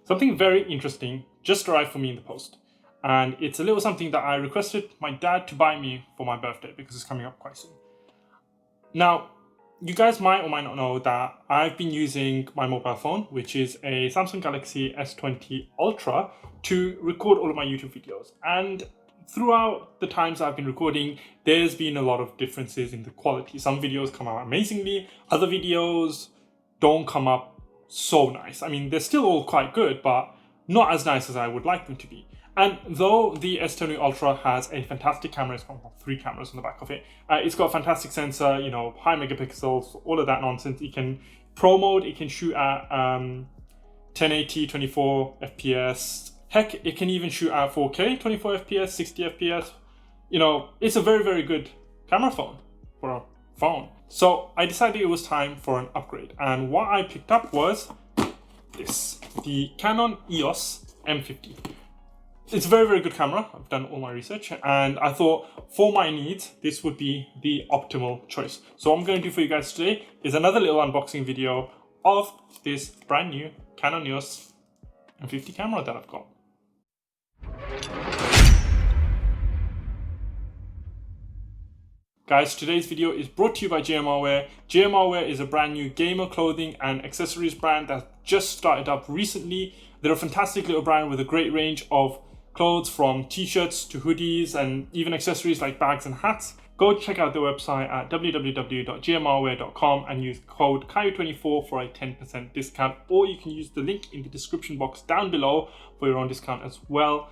Something very interesting just arrived for me in the post. And it's a little something that I requested my dad to buy me for my birthday because it's coming up quite soon. Now, you guys might or might not know that I've been using my mobile phone, which is a Samsung Galaxy S20 Ultra, to record all of my YouTube videos. And throughout the times I've been recording, there's been a lot of differences in the quality. Some videos come out amazingly, other videos don't come up so nice. I mean, they're still all quite good, but not as nice as I would like them to be. And though the S20 Ultra has a fantastic camera, it's got 3 cameras on the back of it. It's got a fantastic sensor, you know, high megapixels, all of that nonsense. It can pro mode, it can shoot at 1080, 24 FPS. Heck, it can even shoot at 4K, 24 FPS, 60 FPS. You know, it's a very, very good camera phone for a phone. So I decided it was time for an upgrade. And what I picked up was this, the Canon EOS M50. It's a very, very good camera. I've done all my research and I thought for my needs, this would be the optimal choice. So what I'm going to do for you guys today is another little unboxing video of this brand new Canon EOS M50 camera that I've got. Guys, today's video is brought to you by JMRwear. JMRwear is a brand new gamer clothing and accessories brand that just started up recently. They're a fantastic little brand with a great range of clothes from t-shirts to hoodies and even accessories like bags and hats. Go check out their website at www.jmrwear.com and use code KAIU24 for a 10% discount, or you can use the link in the description box down below for your own discount as well.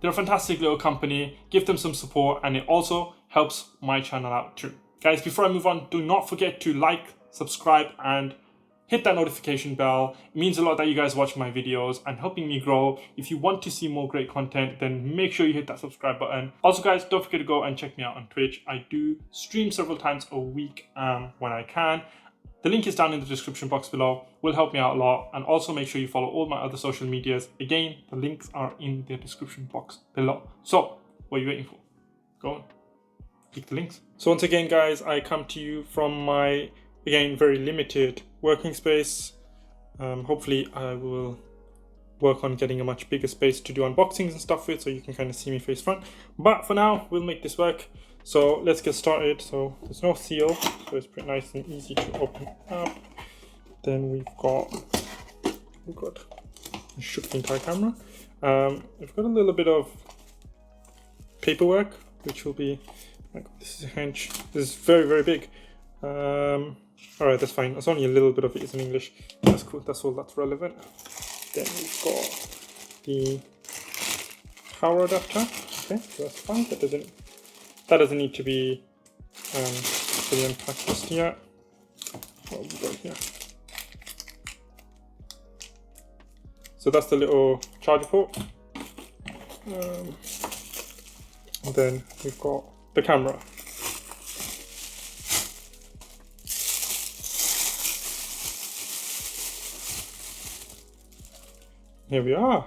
They're a fantastic little company. Give them some support and it also helps my channel out too. Guys, before I move on, do not forget to like, subscribe and hit that notification bell. It means a lot that you guys watch my videos and helping me grow. If you want to see more great content, then make sure you hit that subscribe button. Also guys, don't forget to go and check me out on Twitch. I do stream several times a week when I can. The link is down in the description box below. Will help me out a lot. And also make sure you follow all my other social medias. Again, the links are in the description box below. So what are you waiting for? Go on, click the links. So once again, guys, I come to you from my, again, very limited working space. Hopefully I will work on getting a much bigger space to do unboxings and stuff with, so you can kind of see me face front. But for now, we'll make this work. So let's get started. So there's no seal, so it's pretty nice and easy to open up. Then we've got, I shook the entire camera. We've got a little bit of paperwork, which will be, this is a hench. This is very, very big. Alright, that's fine. It's only a little bit of it is in English. That's cool. That's all that's relevant. Then we've got the power adapter. Okay, so that's fine. That doesn't need to be fully unpacked just yet. What have we got here? So that's the little charger port. And then we've got the camera. Here we are.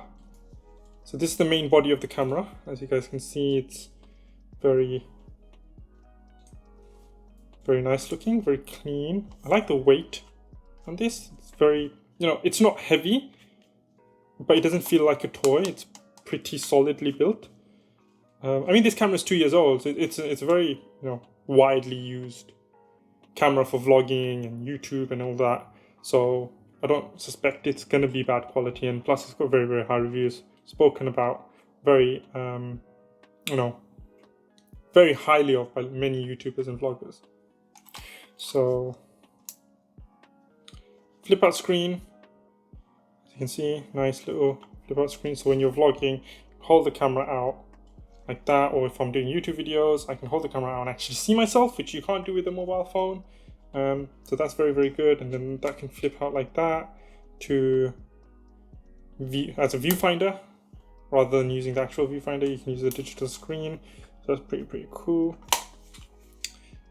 So this is the main body of the camera. As you guys can see, it's very, very nice looking, very clean. I like the weight on this. It's very, you know, it's not heavy, but it doesn't feel like a toy. It's pretty solidly built. I mean, this camera is 2 years old. So it's a very, you know, widely used camera for vlogging and YouTube and all that. So I don't suspect it's going to be bad quality, and plus it's got very, very high reviews, spoken about very, you know, very highly of by many YouTubers and vloggers. So, flip out screen, as you can see, nice little flip out screen. So when you're vlogging, hold the camera out like that, or if I'm doing YouTube videos, I can hold the camera out and actually see myself, which you can't do with a mobile phone. So that's very, very good. And then that can flip out like that to view as a viewfinder. Rather than using the actual viewfinder, you can use a digital screen. So that's pretty, pretty cool.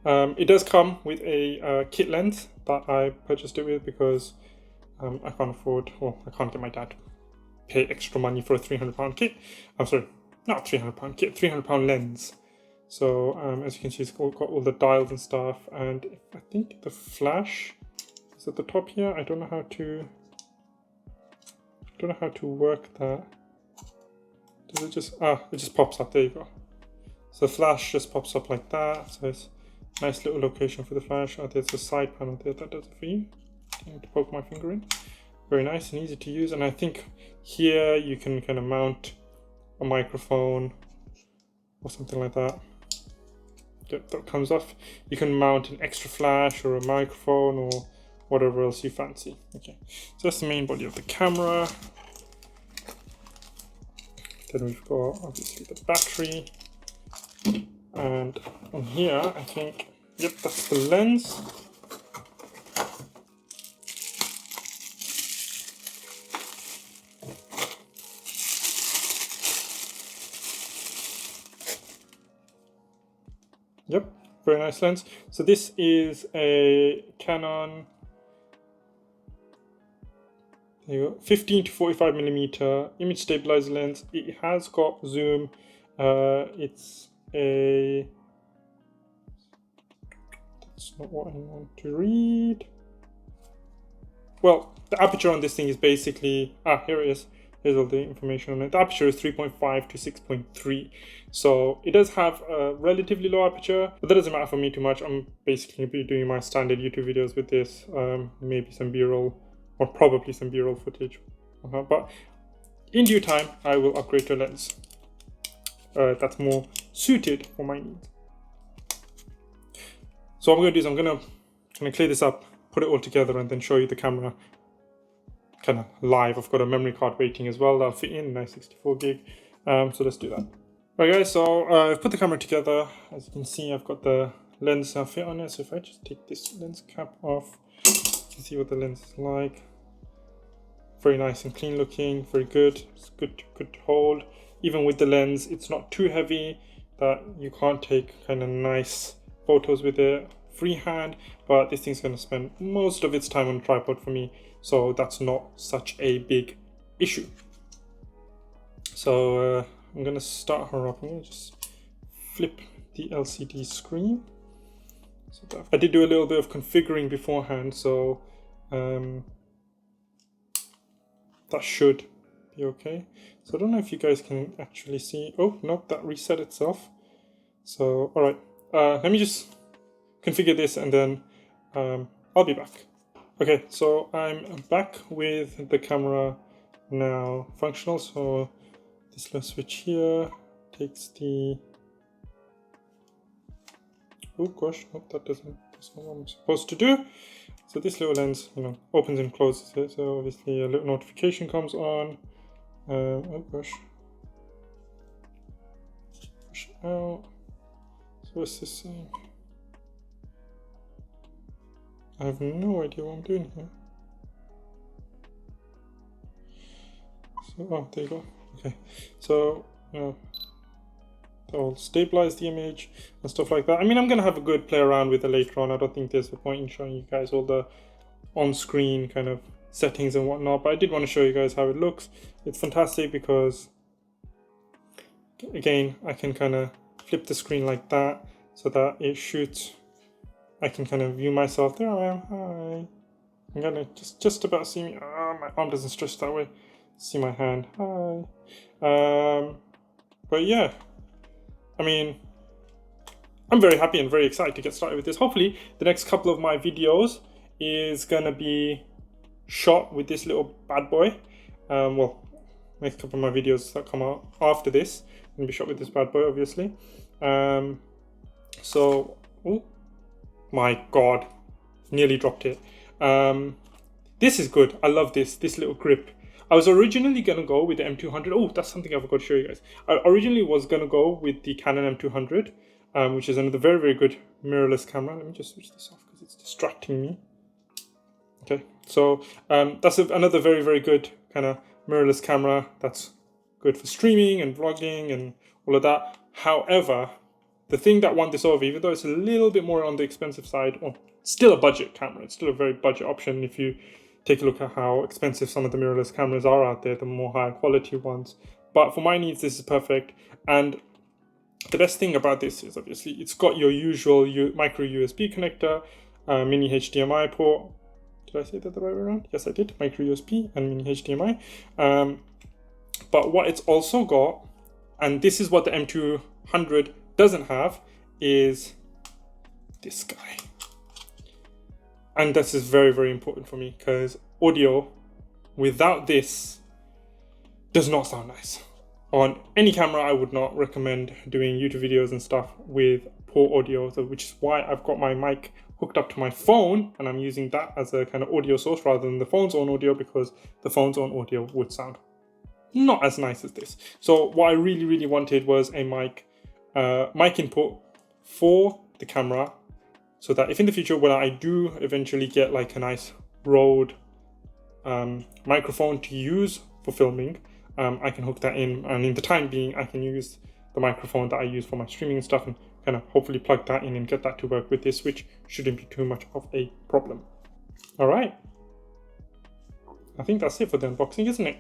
It does come with a kit lens that I purchased it with because I can't afford, well, I can't get my dad to pay extra money for a £300 kit. I'm sorry, not £300 kit, £300 lens. So as you can see, it's got all the dials and stuff, and I think the flash is at the top here. I don't know how to don't know how to work that. Does it just, it just pops up, there you go. So the flash just pops up like that. So it's a nice little location for the flash. Oh, there's a side panel there that does it for you. I need to poke my finger in. Very nice and easy to use. And I think here you can kind of mount a microphone or something like that. That comes off. You can mount an extra flash or a microphone or whatever else you fancy. Okay, so that's the main body of the camera. Then we've got obviously the battery, and on here I think, yep, that's the lens. Yep, very nice lens. So this is a Canon 15 to 45 millimeter image stabilizer lens. It has got zoom. It's a, that's not what I want to read. Well, the aperture on this thing is basically, here it is. Here's all the information on it. The aperture is 3.5 to 6.3. So it does have a relatively low aperture, but that doesn't matter for me too much. I'm basically going to be doing my standard YouTube videos with this, maybe some B-roll, or probably some B-roll footage. But in due time, I will upgrade to a lens that's more suited for my needs. So what I'm going to do is I'm going to clear this up, put it all together, and then show you the camera kind of live. I've got a memory card waiting as well that'll fit in, nice 64 gig. So let's do that. Alright guys, so I've put the camera together. As you can see, I've got the lens now fit on it. So if I just take this lens cap off, you can see what the lens is like. Very nice and clean looking, very good. It's good to hold. Even with the lens, it's not too heavy that you can't take kind of nice photos with it freehand, but this thing's going to spend most of its time on a tripod for me, so that's not such a big issue. So I'm going to start her up. I'm going to just flip the LCD screen. So that, I did do a little bit of configuring beforehand, so that should be okay. So I don't know if you guys can actually see. Oh, no, that reset itself. So, all right, let me just configure this and then I'll be back. Okay, so I'm back with the camera now functional. So this little switch here takes the, oh gosh, nope, that's not what I'm supposed to do. So this little lens, opens and closes it. So obviously a little notification comes on. Oh gosh, push it out. So what's this saying? I have no idea what I'm doing here. So, oh, there you go. Okay, so I'll stabilize the image and stuff like that. I mean, I'm gonna have a good play around with it later on. I don't think there's a point in showing you guys all the on-screen kind of settings and whatnot, but I did want to show you guys how it looks. It's fantastic because, again, I can kind of flip the screen like that so that it shoots. I can kind of view myself. There I am. Hi. I'm gonna just about see me. My arm doesn't stretch that way. See my hand. Hi. But yeah, I mean, I'm very happy and very excited to get started with this. Hopefully, the next couple of my videos is gonna be shot with this little bad boy. Well, next couple of my videos that come out after this will be shot with this bad boy, obviously. So, oh my god, nearly dropped it. This is good. I love this little grip. I was originally gonna go with the M200. Oh, that's something I forgot to show you guys. I originally was gonna go with the Canon M200, which is another very, very good mirrorless camera. Let me just switch this off because it's distracting me. Okay, so that's another very, very good kind of mirrorless camera that's good for streaming and vlogging and all of that. However, the thing that won this over, even though it's a little bit more on the expensive side, well, still a budget camera. It's still a very budget option if you take a look at how expensive some of the mirrorless cameras are out there, the more higher quality ones. But for my needs, this is perfect. And the best thing about this is obviously it's got your usual micro USB connector, mini HDMI port, Did I say that the right way around? Yes, I did. Micro USB and mini HDMI. But what it's also got, and this is what the M200 doesn't have, is this guy. And this is very, very important for me, because audio without this does not sound nice. On any camera, I would not recommend doing YouTube videos and stuff with poor audio, so which is why I've got my mic hooked up to my phone, and I'm using that as a kind of audio source rather than the phone's own audio, because the phone's own audio would sound not as nice as this. So what I really, really wanted was a mic input for the camera, so that if in the future, when I do eventually get like a nice Rode microphone to use for filming, I can hook that in, and in the time being, I can use the microphone that I use for my streaming and stuff, and kind of hopefully plug that in and get that to work with this, which shouldn't be too much of a problem. All right, I think that's it for the unboxing, isn't it?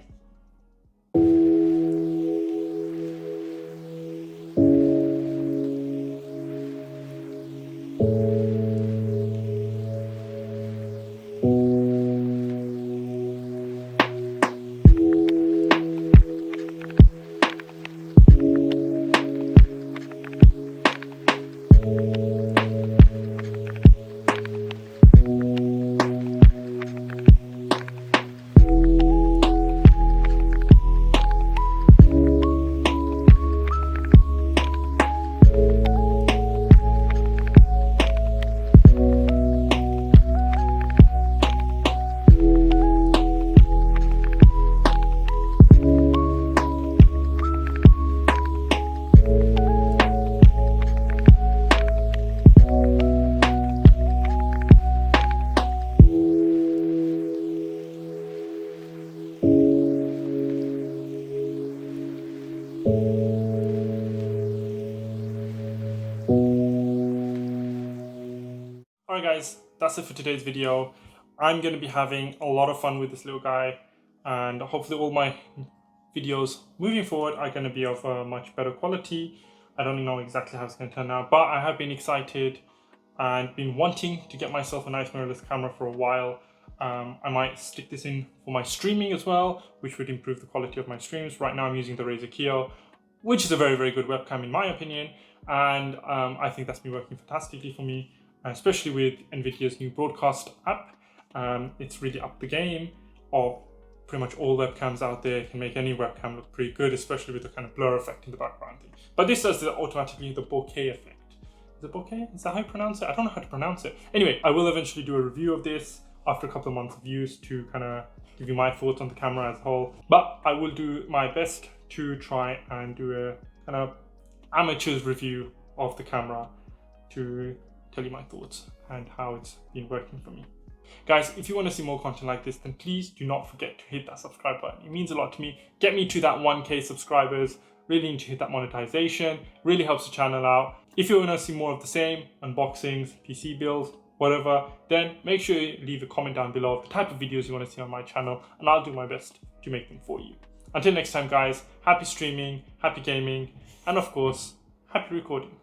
Alright guys, that's it for today's video. I'm going to be having a lot of fun with this little guy, and hopefully all my videos moving forward are going to be of a much better quality. I don't know exactly how it's going to turn out, but I have been excited and been wanting to get myself a nice mirrorless camera for a while. I might stick this in for my streaming as well, which would improve the quality of my streams. Right now I'm using the Razer Keio, which is a very, very good webcam in my opinion, and I think that's been working fantastically for me, especially with NVIDIA's new broadcast app. It's really upped the game of pretty much all webcams out there. It can make any webcam look pretty good, especially with the kind of blur effect in the background thing. But this does automatically the bokeh effect. Is it bokeh? Is that how you pronounce it? I don't know how to pronounce it. Anyway, I will eventually do a review of this after a couple of months of use to kind of give you my thoughts on the camera as a whole. But I will do my best to try and do a kind of amateur's review of the camera to tell you my thoughts and how it's been working for me. Guys, if you want to see more content like this, then please do not forget to hit that subscribe button. It means a lot to me. Get me to that 1K subscribers. Really need to hit that monetization. Really helps the channel out. If you want to see more of the same, unboxings, PC builds, whatever, then make sure you leave a comment down below of the type of videos you want to see on my channel, and I'll do my best to make them for you. Until next time guys, happy streaming, happy gaming, and of course, happy recording.